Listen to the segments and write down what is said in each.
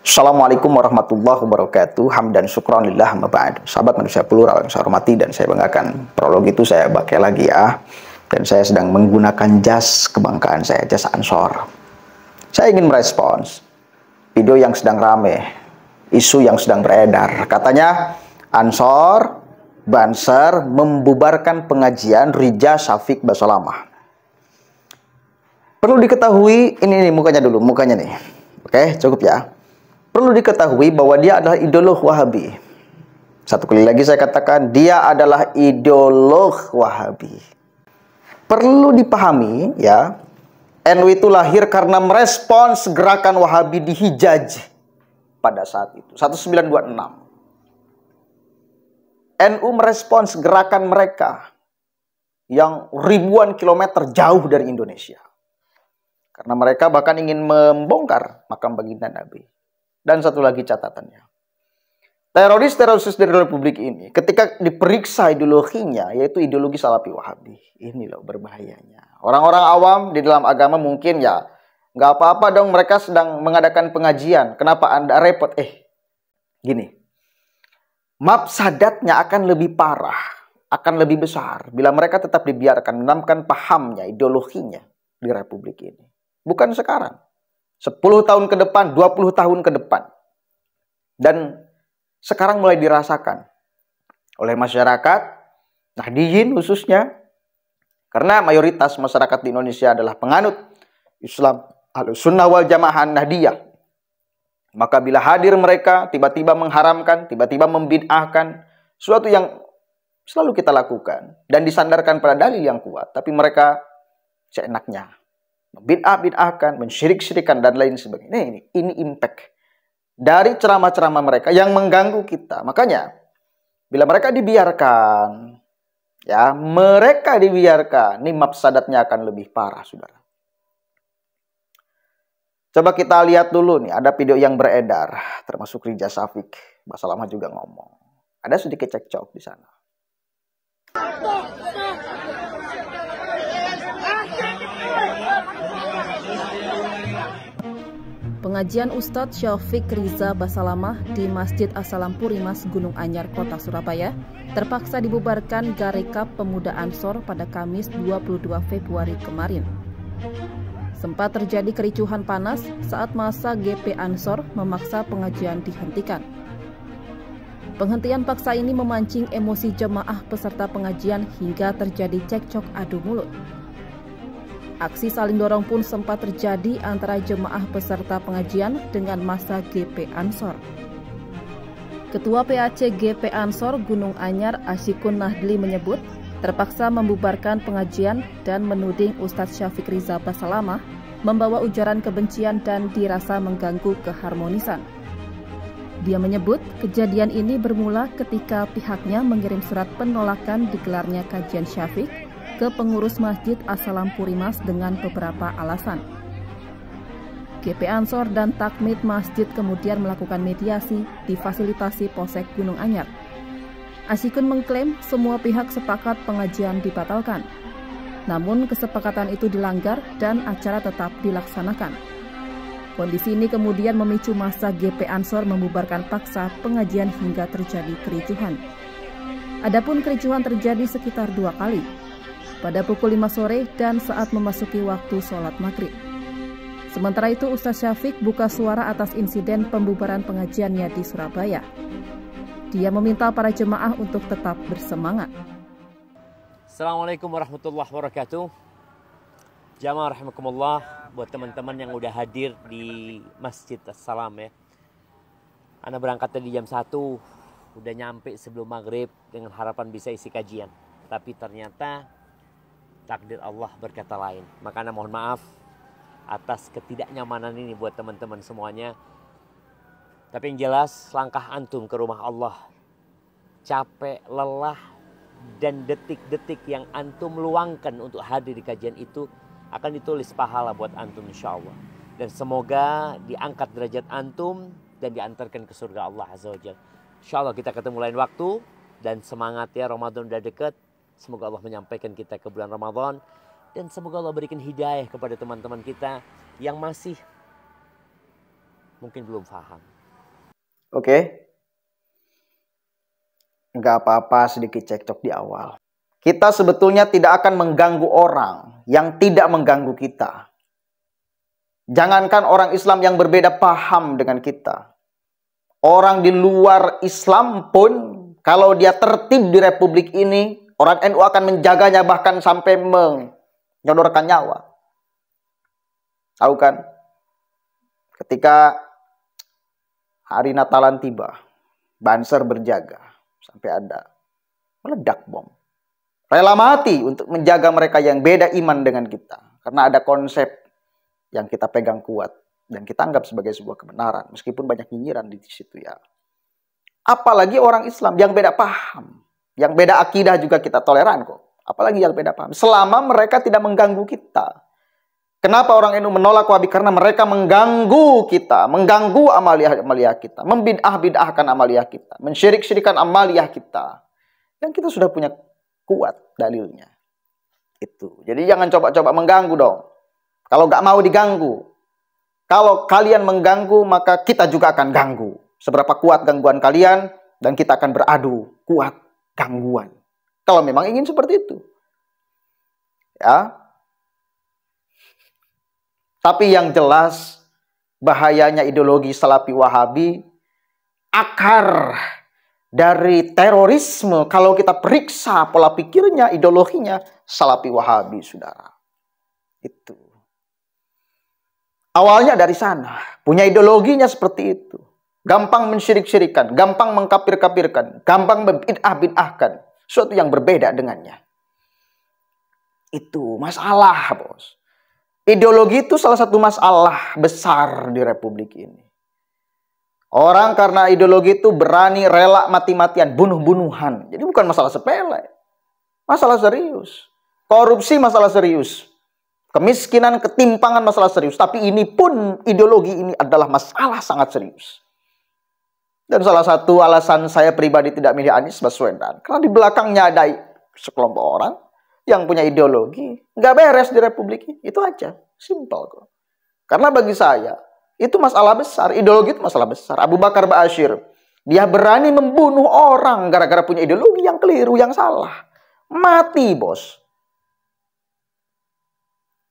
Assalamualaikum warahmatullahi wabarakatuh. Hamdan syukran lillah amma ba'd. Sahabat manusia plural yang saya hormati dan saya banggakan. Prolog itu saya pakai lagi ya. Dan saya sedang menggunakan jas kebanggaan saya, jas Ansor. Saya ingin merespons video yang sedang rame, isu yang sedang beredar. Katanya Ansor, Banser membubarkan pengajian Rija Syafiq Basalamah. Perlu diketahui, ini mukanya dulu, mukanya nih. Oke, cukup ya. Perlu diketahui bahwa dia adalah ideolog Wahabi. Satu kali lagi saya katakan, dia adalah ideolog Wahabi. Perlu dipahami ya, NU itu lahir karena merespons gerakan Wahabi di Hijaz pada saat itu, 1926. NU merespons gerakan mereka yang ribuan kilometer jauh dari Indonesia. Karena mereka bahkan ingin membongkar makam baginda Nabi. Dan satu lagi catatannya. Teroris-teroris dari Republik ini ketika diperiksa ideologinya, yaitu ideologi Salafi Wahabi. Ini loh berbahayanya. Orang-orang awam di dalam agama mungkin ya, nggak apa-apa dong mereka sedang mengadakan pengajian. Kenapa Anda repot? Gini. Mafsadatnya akan lebih parah, akan lebih besar bila mereka tetap dibiarkan menanamkan pahamnya, ideologinya di Republik ini. Bukan sekarang. 10 tahun ke depan, 20 tahun ke depan. Dan sekarang mulai dirasakan oleh masyarakat, Nahdiyin khususnya, karena mayoritas masyarakat di Indonesia adalah penganut Islam Ahlussunnah wal Jamaah Nahdiyah. Maka bila hadir mereka, tiba-tiba mengharamkan, tiba-tiba membid'ahkan, sesuatu yang selalu kita lakukan, dan disandarkan pada dalil yang kuat, tapi mereka seenaknya bid'ah-bid'ahkan, mensyirik-syirikan dan lain sebagainya. Ini impact dari ceramah-ceramah mereka yang mengganggu kita. Makanya bila mereka dibiarkan, ya, ini mafsadatnya akan lebih parah, saudara. Coba kita lihat dulu nih, ada video yang beredar, termasuk Rija Syafiq Basalamah juga ngomong. Ada sedikit cekcok di sana. Pengajian Ustadz Syafiq Riza Basalamah di Masjid As-Salam Purimas, Gunung Anyar, Kota Surabaya terpaksa dibubarkan Garekap Pemuda Ansor pada Kamis 22 Februari kemarin. Sempat terjadi kericuhan panas saat masa GP Ansor memaksa pengajian dihentikan. Penghentian paksa ini memancing emosi jemaah peserta pengajian hingga terjadi cekcok adu mulut. Aksi saling dorong pun sempat terjadi antara jemaah peserta pengajian dengan massa GP Ansor. Ketua PAC GP Ansor Gunung Anyar Asyikun Nahdli menyebut terpaksa membubarkan pengajian dan menuding Ustadz Syafiq Riza Basalamah membawa ujaran kebencian dan dirasa mengganggu keharmonisan. Dia menyebut kejadian ini bermula ketika pihaknya mengirim surat penolakan digelarnya kajian Syafiq ke pengurus Masjid As-Salam Purimas dengan beberapa alasan. GP Ansor dan Takmid Masjid kemudian melakukan mediasi difasilitasi Polsek Gunung Anyar. Asyikun mengklaim semua pihak sepakat pengajian dibatalkan. Namun kesepakatan itu dilanggar dan acara tetap dilaksanakan. Kondisi ini kemudian memicu massa GP Ansor membubarkan paksa pengajian hingga terjadi kericuhan. Adapun kericuhan terjadi sekitar 2 kali. Pada pukul 5 sore dan saat memasuki waktu sholat maghrib. Sementara itu Ustadz Syafiq buka suara atas insiden pembubaran pengajiannya di Surabaya. Dia meminta para jemaah untuk tetap bersemangat. Assalamualaikum warahmatullahi wabarakatuh. Jamaah rahimakumullah, buat teman-teman yang udah hadir di Masjid As-Salam ya. Ana berangkat tadi jam 1, udah nyampe sebelum maghrib dengan harapan bisa isi kajian. Tapi ternyata takdir Allah berkata lain. Maka Ana mohon maaf atas ketidaknyamanan ini buat teman-teman semuanya. Tapi yang jelas langkah antum ke rumah Allah, capek, lelah, dan detik-detik yang antum luangkan untuk hadir di kajian itu akan ditulis pahala buat antum insya Allah. Dan semoga diangkat derajat antum dan diantarkan ke surga Allah Azza wa Jalla. Insya Allah kita ketemu lain waktu. Dan semangat ya, Ramadan udah dekat. Semoga Allah menyampaikan kita ke bulan Ramadan. Dan semoga Allah berikan hidayah kepada teman-teman kita yang masih mungkin belum paham. Oke. Nggak apa-apa sedikit cekcok di awal. Kita sebetulnya tidak akan mengganggu orang yang tidak mengganggu kita. Jangankan orang Islam yang berbeda paham dengan kita. Orang di luar Islam pun, kalau dia tertib di republik ini, orang NU akan menjaganya bahkan sampai menyodorkan nyawa. Tahu kan? Ketika hari Natalan tiba, Banser berjaga sampai ada meledak bom. Rela mati untuk menjaga mereka yang beda iman dengan kita. Karena ada konsep yang kita pegang kuat dan kita anggap sebagai sebuah kebenaran. Meskipun banyak nyinyiran di situ ya. Apalagi orang Islam yang beda paham. Yang beda akidah juga kita toleran kok. Apalagi yang beda paham. Selama mereka tidak mengganggu kita. Kenapa orang NU menolak Wahabi? Karena mereka mengganggu kita. Mengganggu amaliyah kita. Membid'ah-bid'ahkan amaliyah kita. Mensyirik-syirikan amaliyah kita. Yang kita sudah punya kuat dalilnya. Itu. Jadi jangan coba-coba mengganggu dong. Kalau nggak mau diganggu. Kalau kalian mengganggu, maka kita juga akan ganggu. Seberapa kuat gangguan kalian, dan kita akan beradu kuat gangguan. Kalau memang ingin seperti itu. Ya. Tapi yang jelas, bahayanya ideologi Salafi Wahabi, akar dari terorisme, kalau kita periksa pola pikirnya, ideologinya, Salafi Wahabi, saudara. Itu. Awalnya dari sana. Punya ideologinya seperti itu. Gampang mensyirik-syirikan, gampang mengkapir-kapirkan, gampang membid'ah-bid'ahkan. Suatu yang berbeda dengannya. Itu masalah, bos. Ideologi itu salah satu masalah besar di republik ini. Orang karena ideologi itu berani rela mati-matian, bunuh-bunuhan. Jadi bukan masalah sepele. Masalah serius. Korupsi masalah serius. Kemiskinan, ketimpangan masalah serius. Tapi ini pun, ideologi ini adalah masalah sangat serius. Dan salah satu alasan saya pribadi tidak milih Anies Baswedan. Karena di belakangnya ada sekelompok orang yang punya ideologi. Nggak beres di republik ini. Itu aja. Simple kok. Karena bagi saya, itu masalah besar. Ideologi itu masalah besar. Abu Bakar Ba'asyir, dia berani membunuh orang gara-gara punya ideologi yang keliru, yang salah. Mati, bos.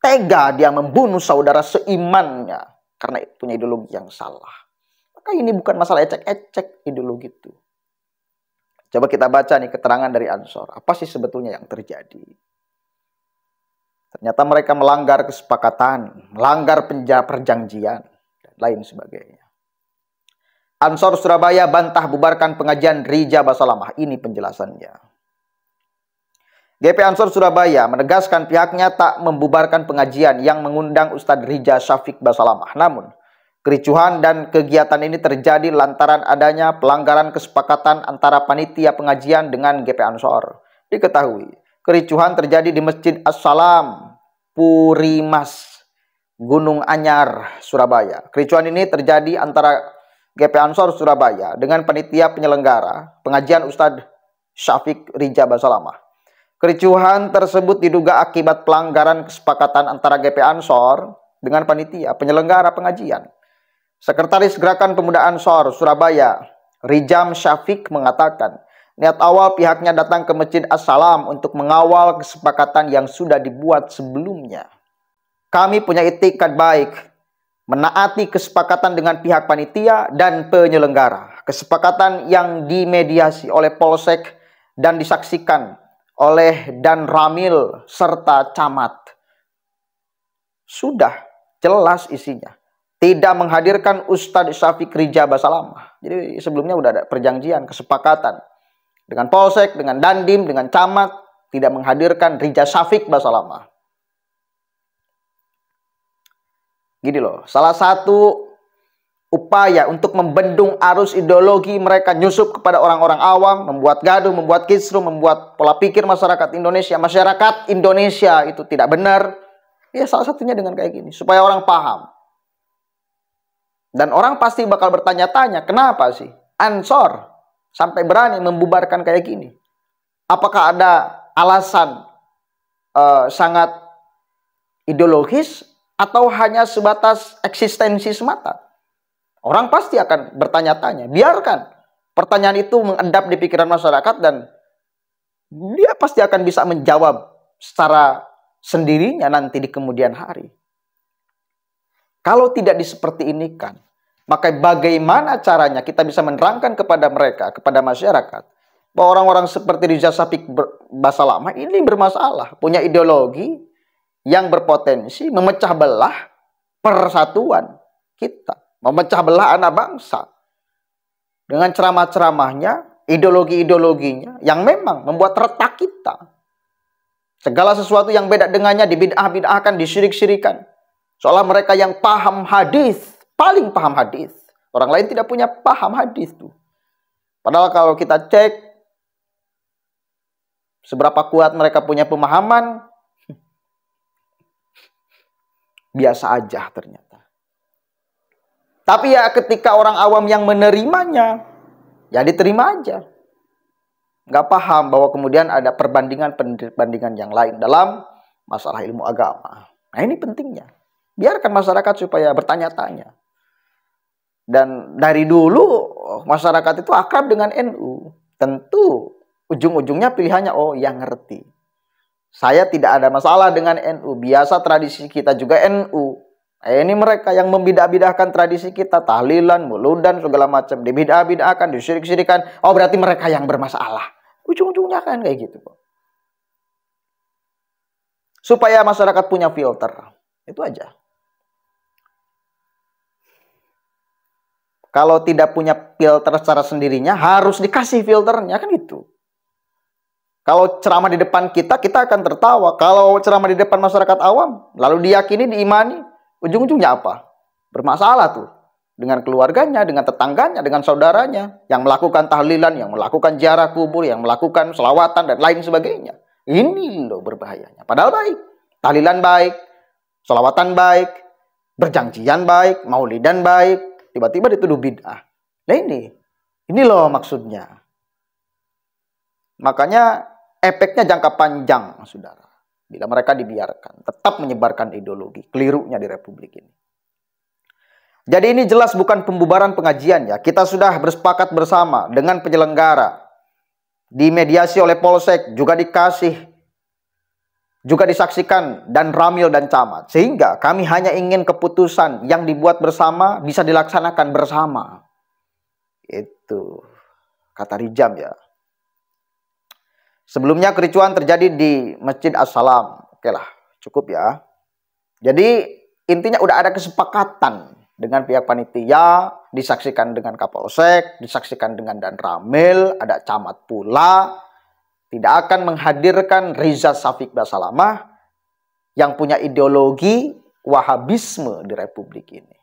Tega dia membunuh saudara seimannya karena punya ideologi yang salah. Maka ini bukan masalah ecek-ecek ideologi itu. Coba kita baca nih keterangan dari Ansor. Apa sih sebetulnya yang terjadi? Ternyata mereka melanggar kesepakatan, melanggar perjanjian, dan lain sebagainya. Ansor Surabaya bantah bubarkan pengajian Rija Basalamah. Ini penjelasannya. GP Ansor Surabaya menegaskan pihaknya tak membubarkan pengajian yang mengundang Ustadz Rija Syafiq Basalamah. Namun, kericuhan dan kegiatan ini terjadi lantaran adanya pelanggaran kesepakatan antara panitia pengajian dengan GP Ansor. Diketahui, kericuhan terjadi di Masjid As-Salam, Purimas, Gunung Anyar, Surabaya. Kericuhan ini terjadi antara GP Ansor Surabaya dengan panitia penyelenggara pengajian Ustadz Syafiq Rija Basalamah. Kericuhan tersebut diduga akibat pelanggaran kesepakatan antara GP Ansor dengan panitia penyelenggara pengajian. Sekretaris Gerakan Pemuda Ansor Surabaya, Rijam Syafiq mengatakan, niat awal pihaknya datang ke Masjid As-Salam untuk mengawal kesepakatan yang sudah dibuat sebelumnya. Kami punya itikad baik, menaati kesepakatan dengan pihak panitia dan penyelenggara. Kesepakatan yang dimediasi oleh Polsek dan disaksikan oleh Dan Ramil serta Camat. Sudah jelas isinya. Tidak menghadirkan Ustadz Syafiq Rija Basalamah. Jadi sebelumnya sudah ada perjanjian, kesepakatan. Dengan Polsek, dengan Dandim, dengan Camat. Tidak menghadirkan Rija Syafiq Basalamah. Gini loh, salah satu upaya untuk membendung arus ideologi mereka nyusup kepada orang-orang awam, membuat gaduh, membuat kisruh, membuat pola pikir masyarakat Indonesia itu tidak benar. Ya salah satunya dengan kayak gini, supaya orang paham. Dan orang pasti bakal bertanya-tanya, kenapa sih Ansor sampai berani membubarkan kayak gini? Apakah ada alasan sangat ideologis atau hanya sebatas eksistensi semata? Orang pasti akan bertanya-tanya. Biarkan pertanyaan itu mengendap di pikiran masyarakat dan dia pasti akan bisa menjawab secara sendirinya nanti di kemudian hari. Kalau tidak seperti ini kan, maka bagaimana caranya kita bisa menerangkan kepada mereka, kepada masyarakat, bahwa orang-orang seperti Riza Shafik Basalamah ini bermasalah, punya ideologi yang berpotensi memecah belah persatuan kita, memecah belah anak bangsa. Dengan ceramah-ceramahnya, ideologi-ideologinya yang memang membuat retak kita. Segala sesuatu yang beda dengannya dibid'ah-bid'ahkan, disyirik-syirikan. Seolah mereka yang paham hadis, paling paham hadis. Orang lain tidak punya paham hadis tuh. Padahal kalau kita cek seberapa kuat mereka punya pemahaman, biasa aja ternyata. Tapi ya ketika orang awam yang menerimanya, ya diterima aja. Nggak paham bahwa kemudian ada perbandingan yang lain dalam masalah ilmu agama. Nah ini pentingnya. Biarkan masyarakat supaya bertanya-tanya. Dan dari dulu masyarakat itu akrab dengan NU. Tentu ujung-ujungnya pilihannya, oh yang ngerti. Saya tidak ada masalah dengan NU. Biasa tradisi kita juga NU. Ini mereka yang membidah-bidahkan tradisi kita. Tahlilan, muludan, segala macam. Dibidah-bidahkan, disyirik-syirikan. Oh berarti mereka yang bermasalah. Ujung-ujungnya kan kayak gitu. Supaya masyarakat punya filter. Itu aja. Kalau tidak punya filter secara sendirinya, harus dikasih filternya, kan gitu. Kalau ceramah di depan kita akan tertawa. Kalau ceramah di depan masyarakat awam, lalu diyakini, diimani, ujung-ujungnya apa? Bermasalah tuh. Dengan keluarganya, dengan tetangganya, dengan saudaranya. Yang melakukan tahlilan, yang melakukan ziarah kubur, yang melakukan selawatan, dan lain sebagainya. Ini loh berbahayanya. Padahal baik. Tahlilan baik, selawatan baik, berjanjian baik, maulidan baik. Tiba-tiba dituduh bid'ah. Nah ini loh maksudnya. Makanya efeknya jangka panjang, saudara. Bila mereka dibiarkan, tetap menyebarkan ideologi. Kelirunya di Republik ini. Jadi ini jelas bukan pembubaran pengajian ya. Kita sudah bersepakat bersama dengan penyelenggara. Dimediasi oleh Polsek, juga disaksikan dan Ramil dan Camat. Sehingga kami hanya ingin keputusan yang dibuat bersama bisa dilaksanakan bersama. Itu kata Rijam ya. Sebelumnya kericuan terjadi di Masjid As-Salam. Oke lah, cukup ya. Jadi intinya udah ada kesepakatan dengan pihak panitia, disaksikan dengan Kapolsek, disaksikan dengan Dan Ramil, ada Camat pula. Tidak akan menghadirkan Riza Shafik Basalamah yang punya ideologi Wahabisme di Republik ini.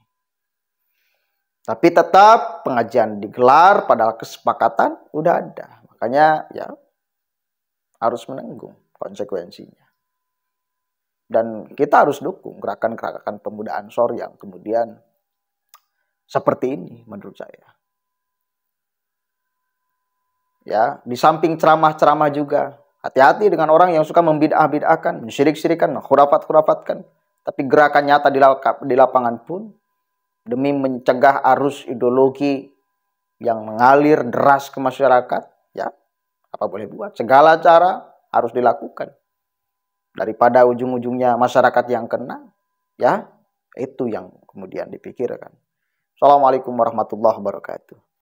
Tapi tetap pengajian digelar padahal kesepakatan udah ada. Makanya ya harus menanggung konsekuensinya. Dan kita harus dukung gerakan-gerakan pemuda Ansor yang kemudian seperti ini menurut saya. Ya, di samping ceramah-ceramah juga, hati-hati dengan orang yang suka membid'ah-bid'ahkan, mensyirik-syirikan, khurafat-khurafatkan. Tapi gerakan nyata di lapangan pun demi mencegah arus ideologi yang mengalir deras ke masyarakat, ya, apa boleh buat. Segala cara harus dilakukan. Daripada ujung-ujungnya masyarakat yang kena, ya, itu yang kemudian dipikirkan. Assalamualaikum warahmatullahi wabarakatuh.